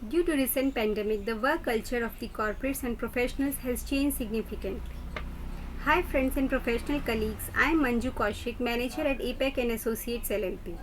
Due to recent pandemic, the work culture of the corporates and professionals has changed significantly. Hi friends and professional colleagues, I am Manju Kaushik, manager at APAC Associates LLP.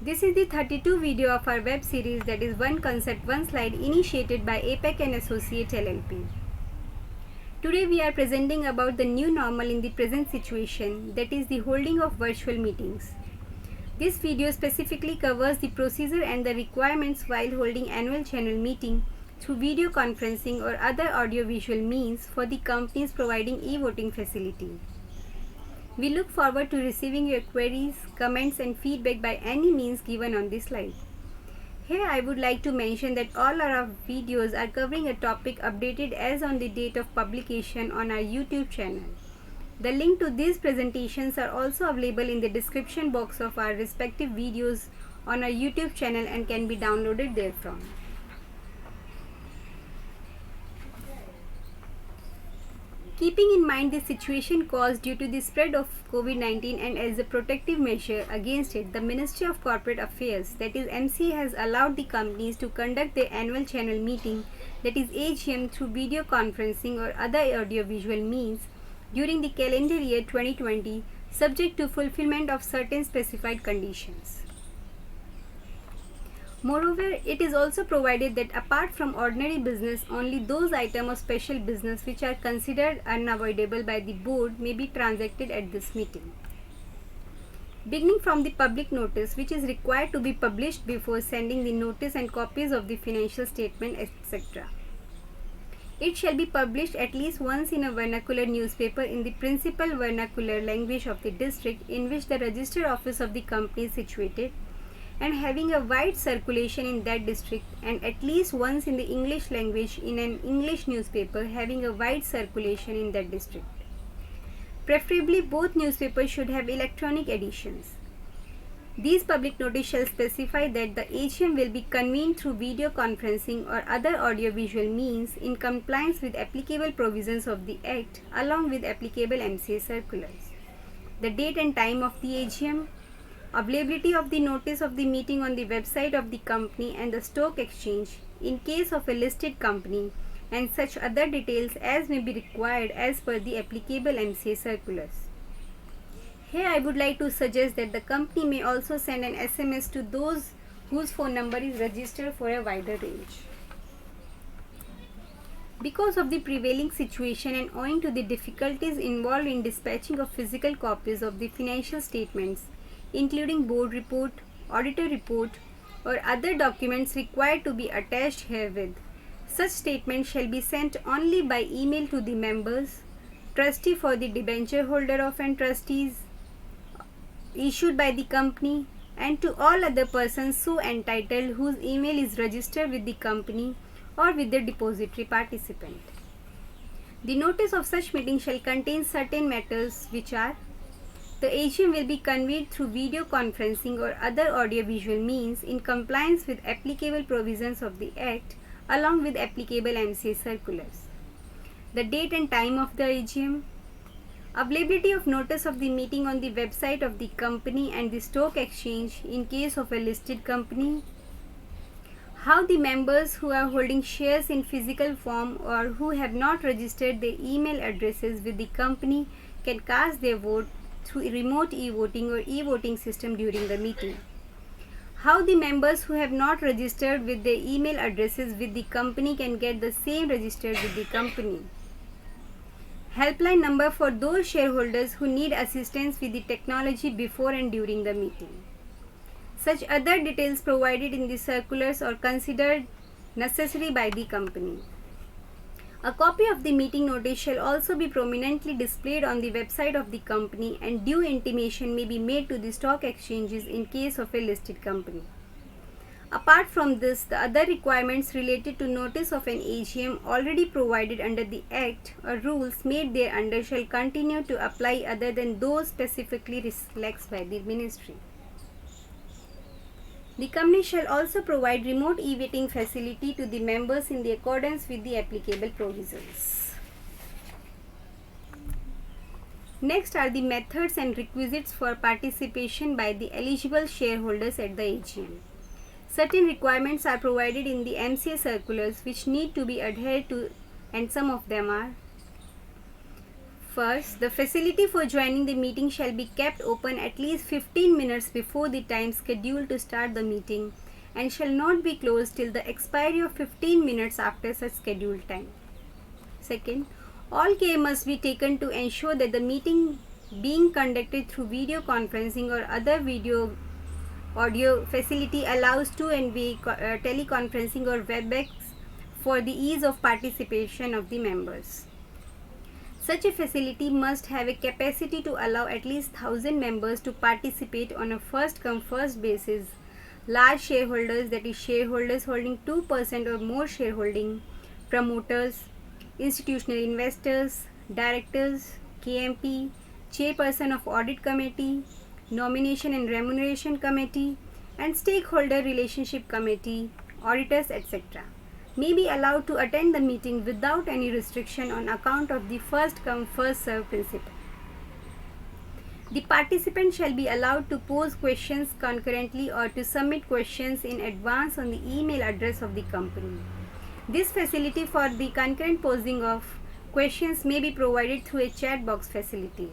This is the 32 video of our web series that is One Concept, One Slide initiated by APAC Associates LLP. Today we are presenting about the new normal in the present situation, that is the holding of virtual meetings. This video specifically covers the procedure and the requirements while holding annual general meeting through video conferencing or other audiovisual means for the companies providing e-voting facility. We look forward to receiving your queries, comments and feedback by any means given on this slide. Here I would like to mention that all our videos are covering a topic updated as on the date of publication on our YouTube channel. The link to these presentations are also available in the description box of our respective videos on our YouTube channel and can be downloaded therefrom. Keeping in mind the situation caused due to the spread of COVID-19 and as a protective measure against it, the Ministry of Corporate Affairs, that is MCA, has allowed the companies to conduct their annual general meeting, that is AGM, through video conferencing or other audiovisual means during the calendar year 2020, subject to fulfillment of certain specified conditions. Moreover, it is also provided that apart from ordinary business, only those items of special business which are considered unavoidable by the board may be transacted at this meeting. Beginning from the public notice, which is required to be published before sending the notice and copies of the financial statement, etc. It shall be published at least once in a vernacular newspaper in the principal vernacular language of the district in which the registered office of the company is situated, and having a wide circulation in that district, and at least once in the English language in an English newspaper having a wide circulation in that district. Preferably both newspapers should have electronic editions. These public notice shall specify that the AGM will be convened through video conferencing or other audiovisual means in compliance with applicable provisions of the Act along with applicable MCA circulars. The date and time of the AGM, availability of the notice of the meeting on the website of the company and the stock exchange in case of a listed company, and such other details as may be required as per the applicable MCA circulars. Here I would like to suggest that the company may also send an SMS to those whose phone number is registered for a wider range. Because of the prevailing situation and owing to the difficulties involved in dispatching of physical copies of the financial statements, including board report, auditor report, or other documents required to be attached herewith, such statements shall be sent only by email to the members, trustee for the debenture holder of and trustees issued by the company, and to all other persons so entitled whose email is registered with the company or with the depository participant. The notice of such meeting shall contain certain matters which are: the AGM will be convened through video conferencing or other audiovisual means in compliance with applicable provisions of the Act along with applicable MCA circulars. The date and time of the AGM, availability of notice of the meeting on the website of the company and the stock exchange in case of a listed company, how the members who are holding shares in physical form or who have not registered their email addresses with the company can cast their vote through remote e-voting or e-voting system during the meeting, how the members who have not registered with their email addresses with the company can get the same registered with the company, helpline number for those shareholders who need assistance with the technology before and during the meeting. Such other details provided in the circulars are considered necessary by the company. A copy of the meeting notice shall also be prominently displayed on the website of the company, and due intimation may be made to the stock exchanges in case of a listed company. Apart from this, the other requirements related to notice of an AGM already provided under the Act or rules made thereunder shall continue to apply other than those specifically relaxed by the Ministry. The company shall also provide remote e-voting facility to the members in the accordance with the applicable provisions. Next are the methods and requisites for participation by the eligible shareholders at the AGM. Certain requirements are provided in the MCA circulars which need to be adhered to, and some of them are: first, the facility for joining the meeting shall be kept open at least 15 minutes before the time scheduled to start the meeting and shall not be closed till the expiry of 15 minutes after such scheduled time. Second, all care must be taken to ensure that the meeting being conducted through video conferencing or other video audio facility allows two-way teleconferencing or WebEx for the ease of participation of the members. Such a facility must have a capacity to allow at least 1,000 members to participate on a first-come first basis. Large shareholders, that is shareholders holding 2% or more shareholding, promoters, institutional investors, directors, KMP, chairperson of audit committee, nomination and remuneration committee, and stakeholder relationship committee, auditors, etc. may be allowed to attend the meeting without any restriction on account of the first come first served principle. The participant shall be allowed to pose questions concurrently or to submit questions in advance on the email address of the company. This facility for the concurrent posing of questions may be provided through a chat box facility.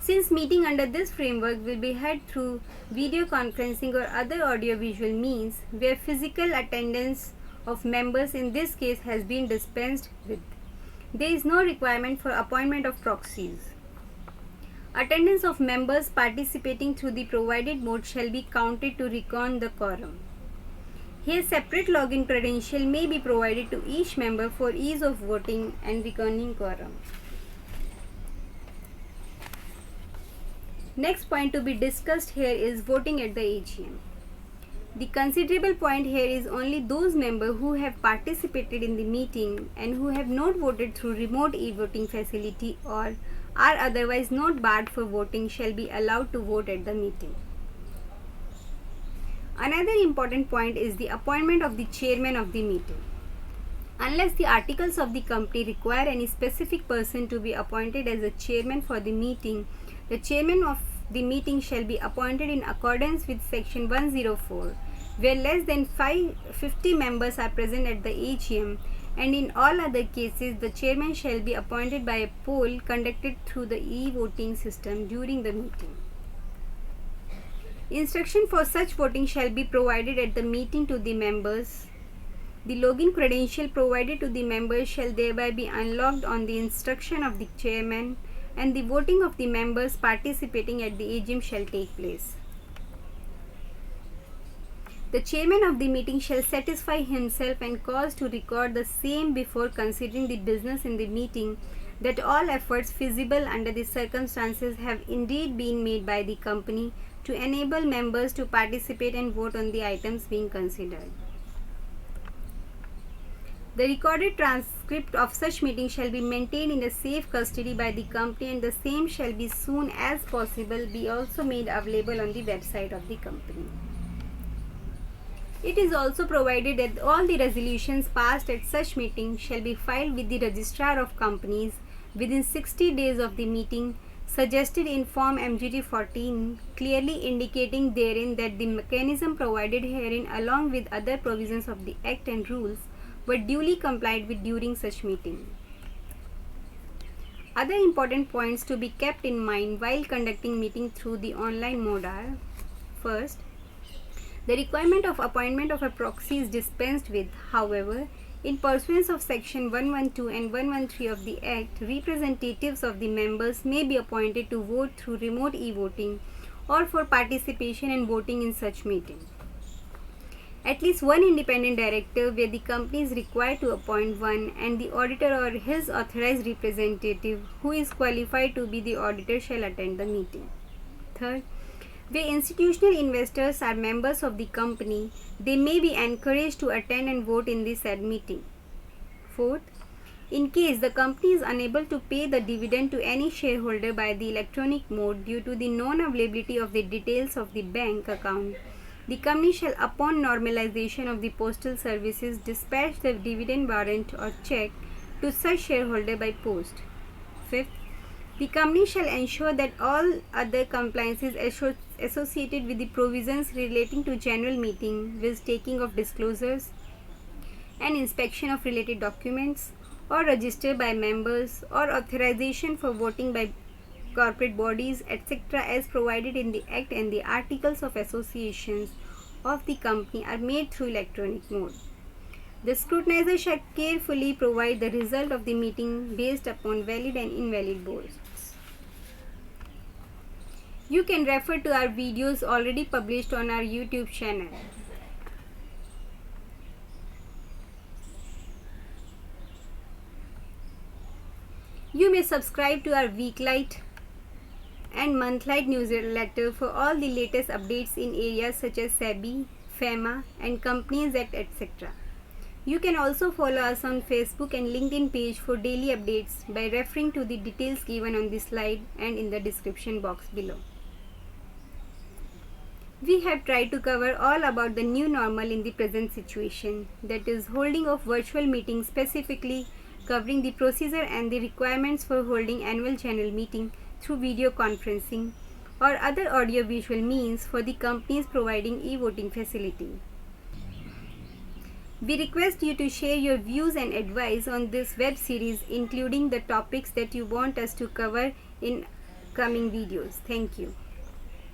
Since meeting under this framework will be held through video conferencing or other audiovisual means where physical attendance of members in this case has been dispensed with, there is no requirement for appointment of proxies. Attendance of members participating through the provided mode shall be counted to reckon the quorum. Here, separate login credential may be provided to each member for ease of voting and reckoning quorum. Next point to be discussed here is voting at the AGM. The considerable point here is only those members who have participated in the meeting and who have not voted through remote e-voting facility or are otherwise not barred for voting shall be allowed to vote at the meeting. Another important point is the appointment of the chairman of the meeting. Unless the articles of the company require any specific person to be appointed as a chairman for the meeting, the chairman of the meeting shall be appointed in accordance with section 104, where less than 50 members are present at the AGM, and in all other cases the chairman shall be appointed by a poll conducted through the e-voting system during the meeting. Instruction for such voting shall be provided at the meeting to the members. The login credential provided to the members shall thereby be unlocked on the instruction of the chairman, and the voting of the members participating at the AGM shall take place. The chairman of the meeting shall satisfy himself and cause to record the same before considering the business in the meeting that all efforts feasible under the circumstances have indeed been made by the company to enable members to participate and vote on the items being considered. The recorded transcript of such meeting shall be maintained in a safe custody by the company, and the same shall be soon as possible be also made available on the website of the company. It is also provided that all the resolutions passed at such meeting shall be filed with the registrar of companies within 60 days of the meeting, suggested in Form MGT 14, clearly indicating therein that the mechanism provided herein along with other provisions of the Act and rules were duly complied with during such meeting. Other important points to be kept in mind while conducting meeting through the online mode are: first, the requirement of appointment of a proxy is dispensed with. However, in pursuance of section 112 and 113 of the Act, representatives of the members may be appointed to vote through remote e-voting or for participation in voting in such meeting. At least one independent director, where the company is required to appoint one, and the auditor or his authorized representative who is qualified to be the auditor shall attend the meeting. Third, where institutional investors are members of the company, they may be encouraged to attend and vote in the said meeting. Fourth, in case the company is unable to pay the dividend to any shareholder by the electronic mode due to the non-availability of the details of the bank account, the company shall, upon normalization of the postal services, dispatch the dividend warrant or check to such shareholder by post. Fifth, the company shall ensure that all other compliances associated with the provisions relating to general meeting with taking of disclosures and inspection of related documents, or register by members, or authorization for voting by corporate bodies, etc., as provided in the Act and the Articles of Associations of the company are made through electronic mode. The scrutinizer shall carefully provide the result of the meeting based upon valid and invalid votes. You can refer to our videos already published on our YouTube channel. You may subscribe to our weeklight and monthlight newsletter for all the latest updates in areas such as SEBI, FEMA, and Companies Act, etc. You can also follow us on Facebook and LinkedIn page for daily updates by referring to the details given on this slide and in the description box below. We have tried to cover all about the new normal in the present situation, that is, holding of virtual meetings, specifically covering the procedure and the requirements for holding annual general meeting through video conferencing or other audio-visual means for the companies providing e-voting facility. We request you to share your views and advice on this web series, including the topics that you want us to cover in coming videos. Thank you.